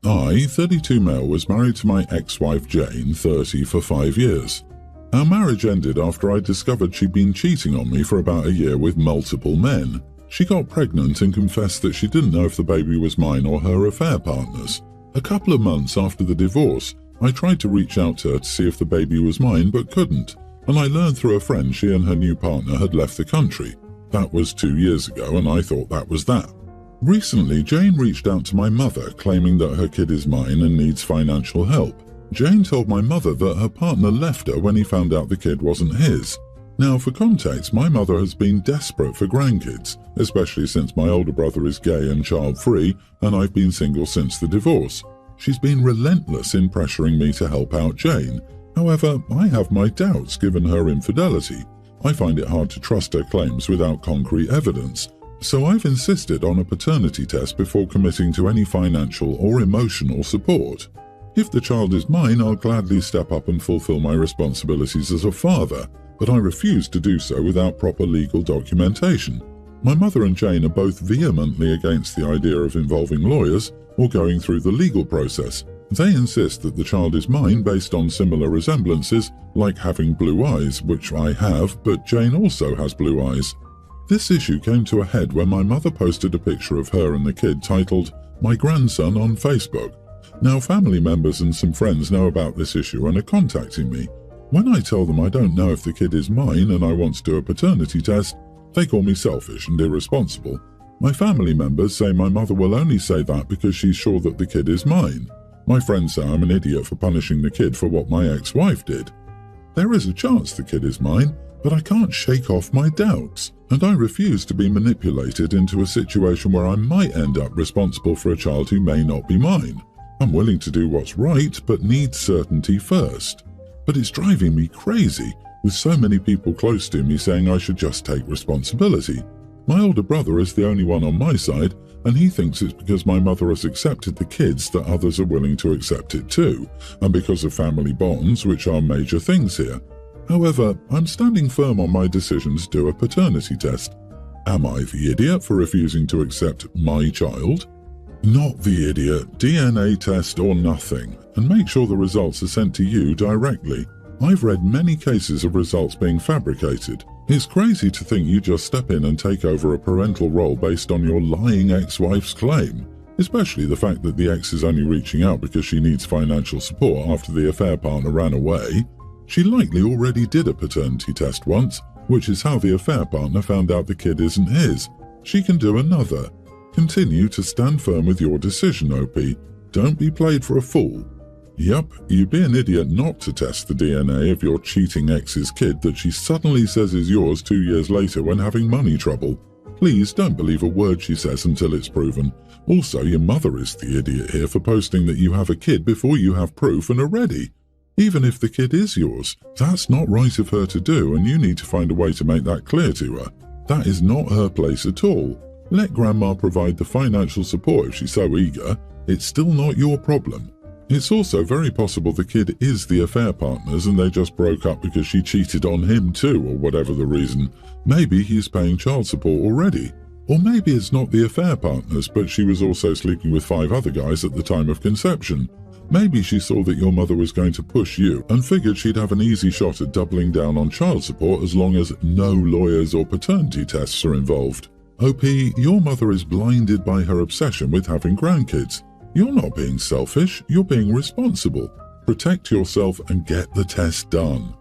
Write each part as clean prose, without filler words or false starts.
I, 32 male, was married to my ex-wife Jane, 30, for 5 years. Our marriage ended after I discovered she'd been cheating on me for about a year with multiple men. She got pregnant and confessed that she didn't know if the baby was mine or her affair partner's. A couple of months after the divorce, I tried to reach out to her to see if the baby was mine but couldn't, and I learned through a friend she and her new partner had left the country. That was 2 years ago, and I thought that was that. Recently, Jane reached out to my mother, claiming that her kid is mine and needs financial help. Jane told my mother that her partner left her when he found out the kid wasn't his. Now, for context, my mother has been desperate for grandkids, especially since my older brother is gay and child-free, and I've been single since the divorce. She's been relentless in pressuring me to help out Jane. However, I have my doubts given her infidelity. I find it hard to trust her claims without concrete evidence. So I've insisted on a paternity test before committing to any financial or emotional support. If the child is mine, I'll gladly step up and fulfill my responsibilities as a father, but I refuse to do so without proper legal documentation. My mother and Jane are both vehemently against the idea of involving lawyers or going through the legal process. They insist that the child is mine based on similar resemblances, like having blue eyes, which I have, but Jane also has blue eyes. This issue came to a head when my mother posted a picture of her and the kid titled, "My Grandson," on Facebook. Now, family members and some friends know about this issue and are contacting me. When I tell them I don't know if the kid is mine and I want to do a paternity test, they call me selfish and irresponsible. My family members say my mother will only say that because she's sure that the kid is mine. My friends say I'm an idiot for punishing the kid for what my ex-wife did. There is a chance the kid is mine, but I can't shake off my doubts, and I refuse to be manipulated into a situation where I might end up responsible for a child who may not be mine. I'm willing to do what's right, but need certainty first. But it's driving me crazy, with so many people close to me saying I should just take responsibility. My older brother is the only one on my side, and he thinks it's because my mother has accepted the kids that others are willing to accept it too, and because of family bonds, which are major things here. However, I'm standing firm on my decision to do a paternity test. Am I the idiot for refusing to accept my child? Not the idiot. DNA test or nothing, and make sure the results are sent to you directly. I've read many cases of results being fabricated. It's crazy to think you just step in and take over a parental role based on your lying ex-wife's claim, especially the fact that the ex is only reaching out because she needs financial support after the affair partner ran away. She likely already did a paternity test once, which is how the affair partner found out the kid isn't his. She can do another. Continue to stand firm with your decision, OP. Don't be played for a fool. Yup, you'd be an idiot not to test the DNA of your cheating ex's kid that she suddenly says is yours 2 years later when having money trouble. Please don't believe a word she says until it's proven. Also, your mother is the idiot here for posting that you have a kid before you have proof and are ready. Even if the kid is yours, that's not right of her to do, and you need to find a way to make that clear to her. That is not her place at all. Let Grandma provide the financial support if she's so eager. It's still not your problem. It's also very possible the kid is the affair partner's and they just broke up because she cheated on him too, or whatever the reason. Maybe he's paying child support already. Or maybe it's not the affair partner's, but she was also sleeping with 5 other guys at the time of conception. Maybe she saw that your mother was going to push you and figured she'd have an easy shot at doubling down on child support as long as no lawyers or paternity tests are involved. OP, your mother is blinded by her obsession with having grandkids. You're not being selfish, you're being responsible. Protect yourself and get the test done.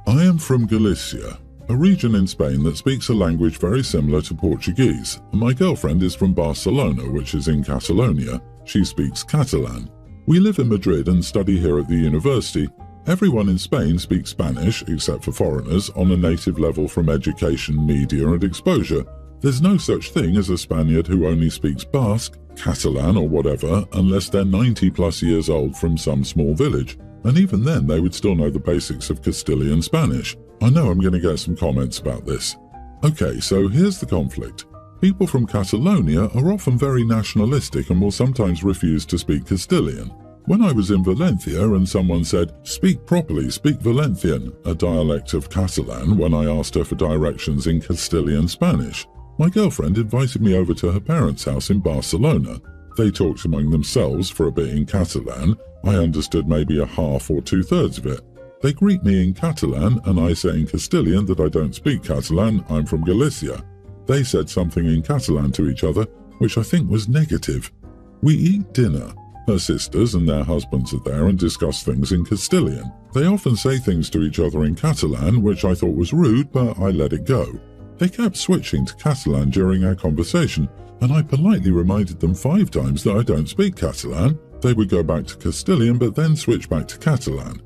I am from Galicia, a region in Spain that speaks a language very similar to Portuguese. My girlfriend is from Barcelona, which is in Catalonia. She speaks Catalan. We live in Madrid and study here at the university. Everyone in Spain speaks Spanish, except for foreigners, on a native level from education, media and exposure. There's no such thing as a Spaniard who only speaks Basque, Catalan or whatever, unless they're 90 plus years old from some small village. And even then they would still know the basics of Castilian Spanish. I know I'm going to get some comments about this. Okay, so here's the conflict. People from Catalonia are often very nationalistic and will sometimes refuse to speak Castilian. When I was in Valencia and someone said, "Speak properly, speak Valencian," a dialect of Catalan, when I asked her for directions in Castilian Spanish. My girlfriend invited me over to her parents' house in Barcelona. They talked among themselves for a bit in Catalan. I understood maybe a half or two-thirds of it. They greet me in Catalan and I say in Castilian that I don't speak Catalan, I'm from Galicia. They said something in Catalan to each other, which I think was negative. We eat dinner. Her sisters and their husbands are there and discuss things in Castilian. They often say things to each other in Catalan, which I thought was rude, but I let it go. They kept switching to Catalan during our conversation, and I politely reminded them 5 times that I don't speak Catalan. They would go back to Castilian, but then switch back to Catalan.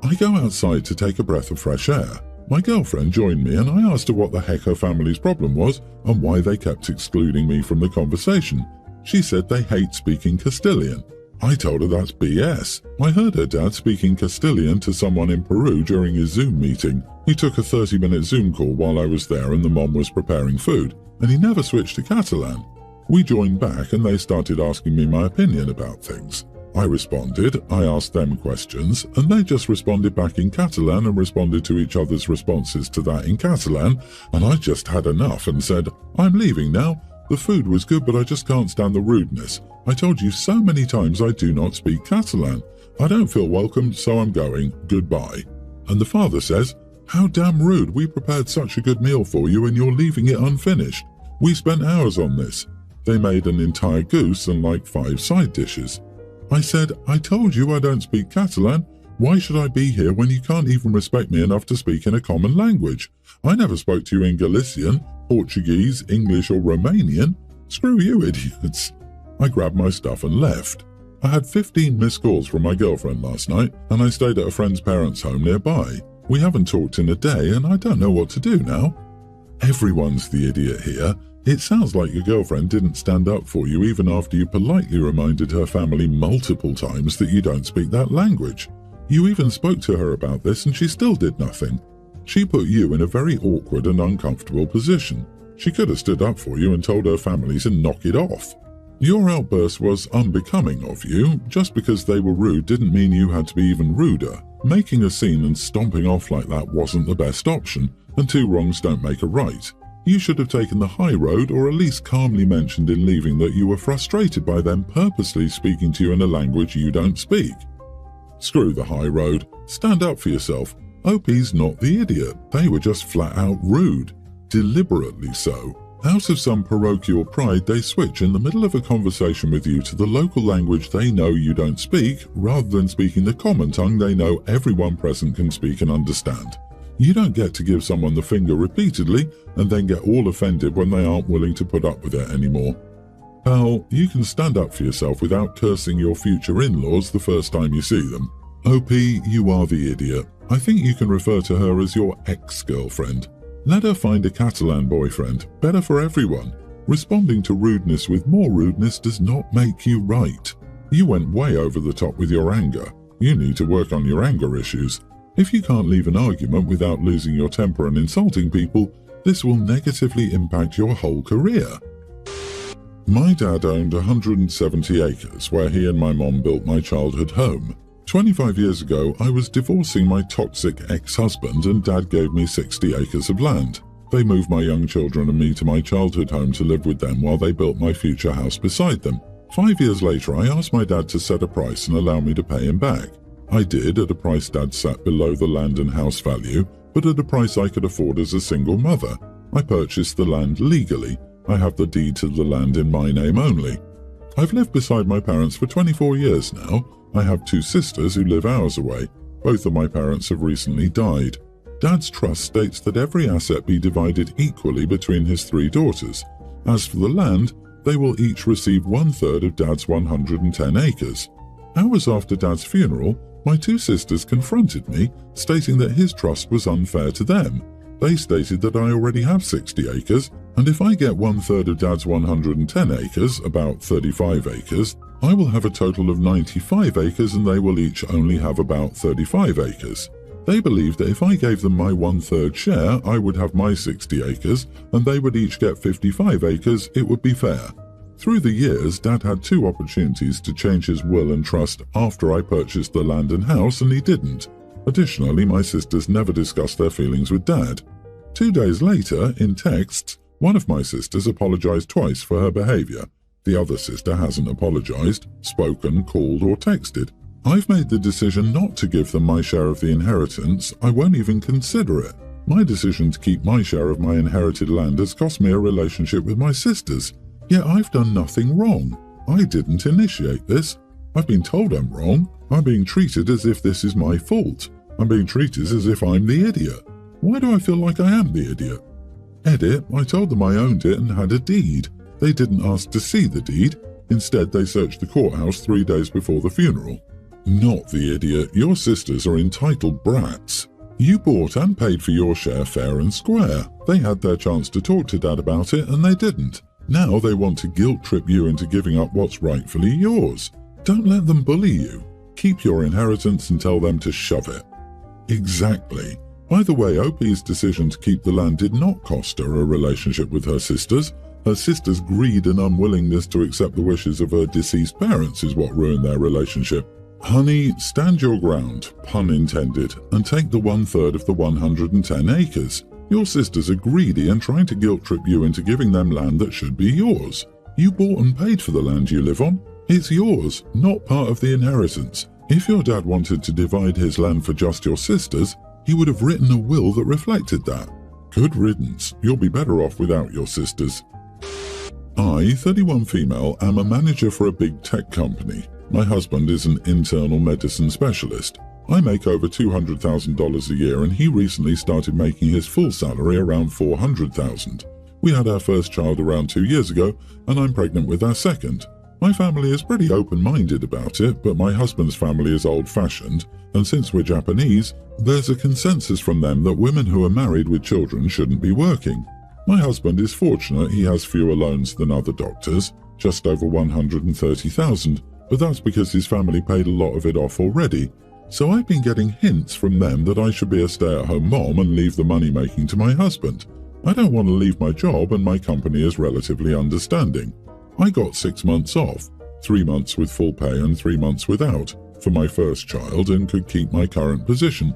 I go outside to take a breath of fresh air. My girlfriend joined me and I asked her what the heck her family's problem was and why they kept excluding me from the conversation. She said they hate speaking Castilian. I told her that's BS. I heard her dad speaking Castilian to someone in Peru during his Zoom meeting. He took a 30-minute Zoom call while I was there and the mom was preparing food, and he never switched to Catalan. We joined back and they started asking me my opinion about things. I responded, I asked them questions, and they just responded back in Catalan and responded to each other's responses to that in Catalan, and I just had enough and said, I'm leaving now. The food was good, but I just can't stand the rudeness. I told you so many times I do not speak Catalan. I don't feel welcomed, so I'm going. Goodbye. And the father says, how damn rude. We prepared such a good meal for you and you're leaving it unfinished. We spent hours on this. They made an entire goose and like 5 side dishes. I said, I told you I don't speak Catalan. Why should I be here when you can't even respect me enough to speak in a common language? I never spoke to you in Galician, Portuguese, English or Romanian. Screw you, idiots. I grabbed my stuff and left. I had 15 missed calls from my girlfriend last night and I stayed at a friend's parents' home nearby. We haven't talked in a day and I don't know what to do now. Everyone's the idiot here. It sounds like your girlfriend didn't stand up for you even after you politely reminded her family multiple times that you don't speak that language. You even spoke to her about this and she still did nothing. She put you in a very awkward and uncomfortable position. She could have stood up for you and told her family to knock it off. Your outburst was unbecoming of you. Just because they were rude didn't mean you had to be even ruder. Making a scene and stomping off like that wasn't the best option, and 2 wrongs don't make a right. You should have taken the high road or at least calmly mentioned in leaving that you were frustrated by them purposely speaking to you in a language you don't speak. Screw the high road. Stand up for yourself. OP's not the idiot. They were just flat out rude. Deliberately so. Out of some parochial pride, they switch in the middle of a conversation with you to the local language they know you don't speak, rather than speaking the common tongue they know everyone present can speak and understand. You don't get to give someone the finger repeatedly and then get all offended when they aren't willing to put up with it anymore. Pal, you can stand up for yourself without cursing your future in-laws the first time you see them. OP, you are the idiot. I think you can refer to her as your ex-girlfriend. Let her find a Catalan boyfriend. Better for everyone. Responding to rudeness with more rudeness does not make you right. You went way over the top with your anger. You need to work on your anger issues. If you can't leave an argument without losing your temper and insulting people, this will negatively impact your whole career. My dad owned 170 acres where he and my mom built my childhood home. 25 years ago, I was divorcing my toxic ex-husband and Dad gave me 60 acres of land. They moved my young children and me to my childhood home to live with them while they built my future house beside them. 5 years later, I asked my dad to set a price and allow me to pay him back. I did at a price Dad sat below the land and house value, but at a price I could afford as a single mother. I purchased the land legally. I have the deed to the land in my name only. I've lived beside my parents for 24 years now. I have 2 sisters who live hours away. Both of my parents have recently died. Dad's trust states that every asset be divided equally between his 3 daughters. As for the land, they will each receive 1/3 of Dad's 110 acres. Hours after Dad's funeral, my 2 sisters confronted me, stating that his trust was unfair to them. They stated that I already have 60 acres, and if I get 1/3 of Dad's 110 acres, about 35 acres, I will have a total of 95 acres and they will each only have about 35 acres. They believed that if I gave them my 1/3 share, I would have my 60 acres, and they would each get 55 acres, it would be fair. Through the years, Dad had 2 opportunities to change his will and trust after I purchased the land and house, and he didn't. Additionally, my sisters never discussed their feelings with Dad. 2 days later, in texts, one of my sisters apologized twice for her behavior. The other sister hasn't apologized, spoken, called or texted. I've made the decision not to give them my share of the inheritance. I won't even consider it. My decision to keep my share of my inherited land has cost me a relationship with my sisters. Yet I've done nothing wrong. I didn't initiate this. I've been told I'm wrong. I'm being treated as if this is my fault. I'm being treated as if I'm the idiot. Why do I feel like I am the idiot? Edit, I told them I owned it and had a deed. They didn't ask to see the deed. Instead, they searched the courthouse 3 days before the funeral. Not the idiot. Your sisters are entitled brats. You bought and paid for your share fair and square. They had their chance to talk to Dad about it and they didn't. Now they want to guilt trip you into giving up what's rightfully yours. Don't let them bully you. Keep your inheritance and tell them to shove it. Exactly. By the way, OP's decision to keep the land did not cost her a relationship with her sisters. Her sisters' greed and unwillingness to accept the wishes of her deceased parents is what ruined their relationship. Honey, stand your ground, pun intended, and take the 1/3 of the 110 acres. Your sisters are greedy and trying to guilt trip you into giving them land that should be yours. You bought and paid for the land you live on. It's yours, not part of the inheritance. If your dad wanted to divide his land for just your sisters, he would have written a will that reflected that. Good riddance. You'll be better off without your sisters. I, 31 female, am a manager for a big tech company. My husband is an internal medicine specialist. I make over $200,000 a year and he recently started making his full salary around $400,000. We had our first child around 2 years ago and I'm pregnant with our second. My family is pretty open-minded about it, but my husband's family is old-fashioned, and since we're Japanese, there's a consensus from them that women who are married with children shouldn't be working. My husband is fortunate he has fewer loans than other doctors, just over $130,000, but that's because his family paid a lot of it off already. So I've been getting hints from them that I should be a stay-at-home mom and leave the money-making to my husband. I don't want to leave my job and my company is relatively understanding. I got 6 months off, 3 months with full pay and 3 months without, for my first child and could keep my current position.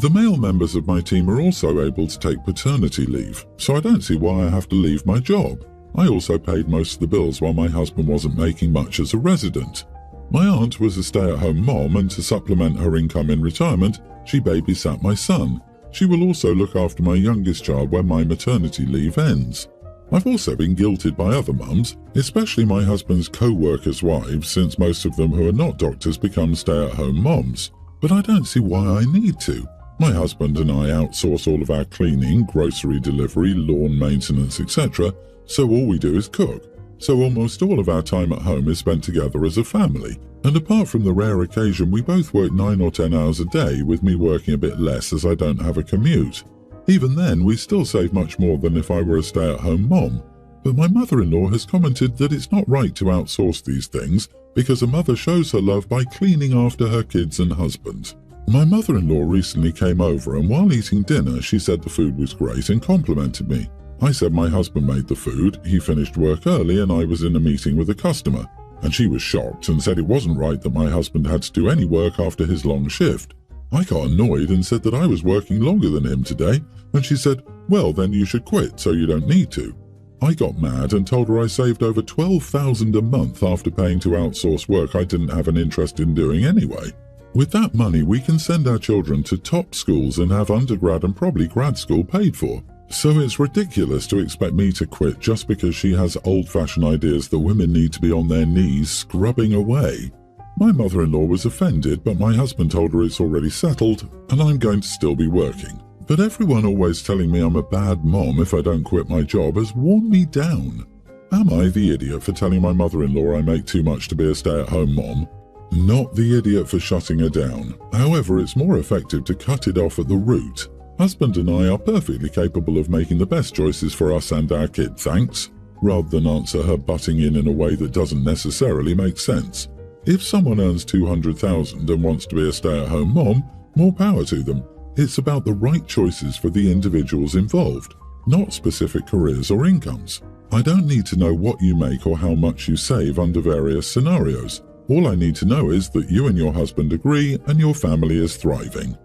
The male members of my team are also able to take paternity leave, so I don't see why I have to leave my job. I also paid most of the bills while my husband wasn't making much as a resident. My aunt was a stay-at-home mom and to supplement her income in retirement, she babysat my son. She will also look after my youngest child when my maternity leave ends. I've also been guilted by other mums, especially my husband's co-workers' wives, since most of them who are not doctors become stay-at-home moms. But I don't see why I need to. My husband and I outsource all of our cleaning, grocery delivery, lawn maintenance, etc., so all we do is cook. So almost all of our time at home is spent together as a family. And apart from the rare occasion we both work 9 or 10 hours a day, with me working a bit less as I don't have a commute. Even then, we still save much more than if I were a stay-at-home mom. But my mother-in-law has commented that it's not right to outsource these things because a mother shows her love by cleaning after her kids and husband. My mother-in-law recently came over and while eating dinner she said the food was great and complimented me. I said my husband made the food, he finished work early and I was in a meeting with a customer. And she was shocked and said it wasn't right that my husband had to do any work after his long shift. I got annoyed and said that I was working longer than him today, and she said, well then you should quit so you don't need to. I got mad and told her I saved over $12,000 a month after paying to outsource work I didn't have an interest in doing anyway. With that money we can send our children to top schools and have undergrad and probably grad school paid for. So it's ridiculous to expect me to quit just because she has old-fashioned ideas that women need to be on their knees scrubbing away. My mother-in-law was offended, but my husband told her it's already settled and I'm going to still be working. But everyone always telling me I'm a bad mom if I don't quit my job has worn me down. Am I the idiot for telling my mother-in-law I make too much to be a stay-at-home mom? Not the idiot for shutting her down. However, it's more effective to cut it off at the root. Husband and I are perfectly capable of making the best choices for us and our kid, thanks, rather than answer her butting in a way that doesn't necessarily make sense. If someone earns $200,000 and wants to be a stay-at-home mom, more power to them. It's about the right choices for the individuals involved, not specific careers or incomes. I don't need to know what you make or how much you save under various scenarios. All I need to know is that you and your husband agree and your family is thriving.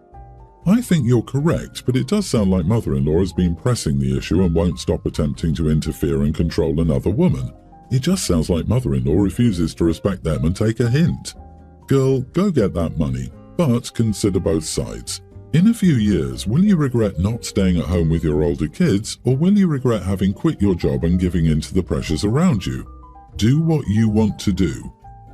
I think you're correct, but it does sound like mother-in-law has been pressing the issue and won't stop attempting to interfere and control another woman. It just sounds like mother-in-law refuses to respect them and take a hint. Girl, go get that money, but consider both sides. In a few years, will you regret not staying at home with your older kids, or will you regret having quit your job and giving in to the pressures around you? Do what you want to do.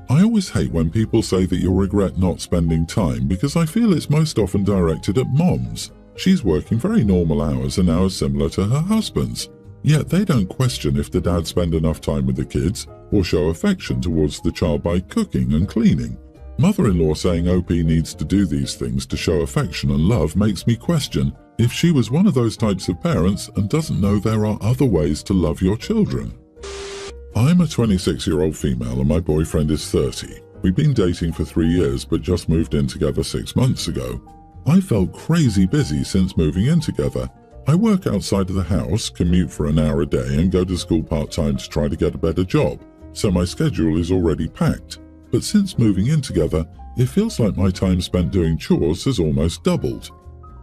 I always hate when people say that you'll regret not spending time, because I feel it's most often directed at moms. She's working very normal hours and hours similar to her husband's. Yet they don't question if the dad spend enough time with the kids or show affection towards the child by cooking and cleaning. Mother-in-law saying OP needs to do these things to show affection and love makes me question if she was one of those types of parents and doesn't know there are other ways to love your children. I'm a 26-year-old female and my boyfriend is 30. We've been dating for 3 years but just moved in together 6 months ago. I felt crazy busy since moving in together. I work outside of the house, commute for an hour a day and go to school part-time to try to get a better job, so my schedule is already packed. But since moving in together, it feels like my time spent doing chores has almost doubled.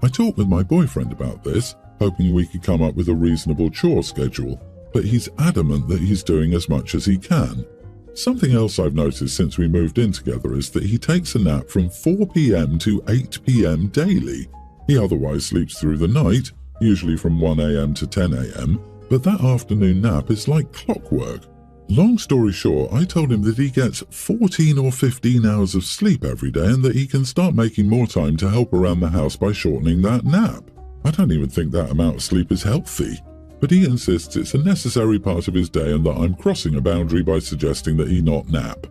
I talked with my boyfriend about this, hoping we could come up with a reasonable chore schedule, but he's adamant that he's doing as much as he can. Something else I've noticed since we moved in together is that he takes a nap from 4 p.m. to 8 p.m. daily. He otherwise sleeps through the night, usually from 1 a.m. to 10 a.m., but that afternoon nap is like clockwork. Long story short, I told him that he gets 14 or 15 hours of sleep every day and that he can start making more time to help around the house by shortening that nap. I don't even think that amount of sleep is healthy. But he insists it's a necessary part of his day and that I'm crossing a boundary by suggesting that he not nap.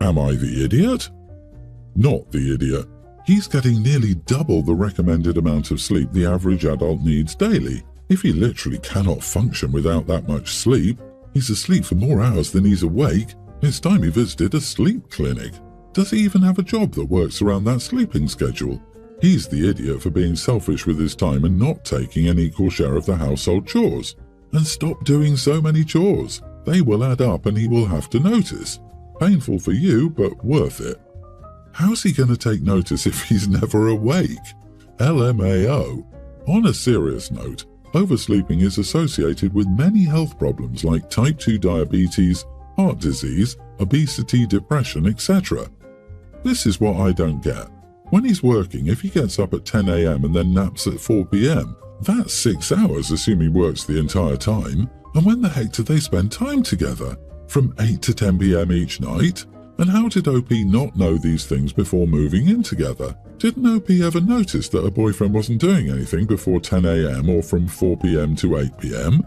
Am I the idiot? Not the idiot. He's getting nearly double the recommended amount of sleep the average adult needs daily. If he literally cannot function without that much sleep, he's asleep for more hours than he's awake. It's time he visited a sleep clinic. Does he even have a job that works around that sleeping schedule? He's the idiot for being selfish with his time and not taking an equal share of the household chores. And stop doing so many chores. They will add up and he will have to notice. Painful for you, but worth it. How's he going to take notice if he's never awake? LMAO. On a serious note, oversleeping is associated with many health problems like type 2 diabetes, heart disease, obesity, depression, etc. This is what I don't get. When he's working, if he gets up at 10 a.m. and then naps at 4 p.m., that's 6 hours, assuming he works the entire time. And when the heck do they spend time together? From 8 to 10 p.m. each night? And how did OP not know these things before moving in together? Didn't OP ever notice that her boyfriend wasn't doing anything before 10 a.m. or from 4 p.m. to 8 p.m.?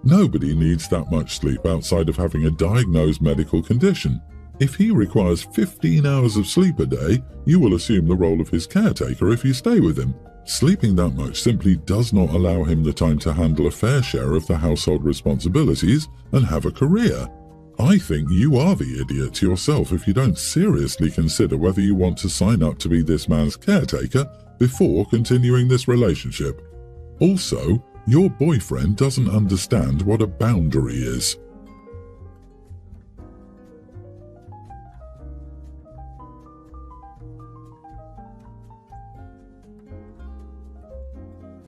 Nobody needs that much sleep outside of having a diagnosed medical condition. If he requires 15 hours of sleep a day, you will assume the role of his caretaker if you stay with him. Sleeping that much simply does not allow him the time to handle a fair share of the household responsibilities and have a career. I think you are the idiot yourself if you don't seriously consider whether you want to sign up to be this man's caretaker before continuing this relationship. Also, your boyfriend doesn't understand what a boundary is.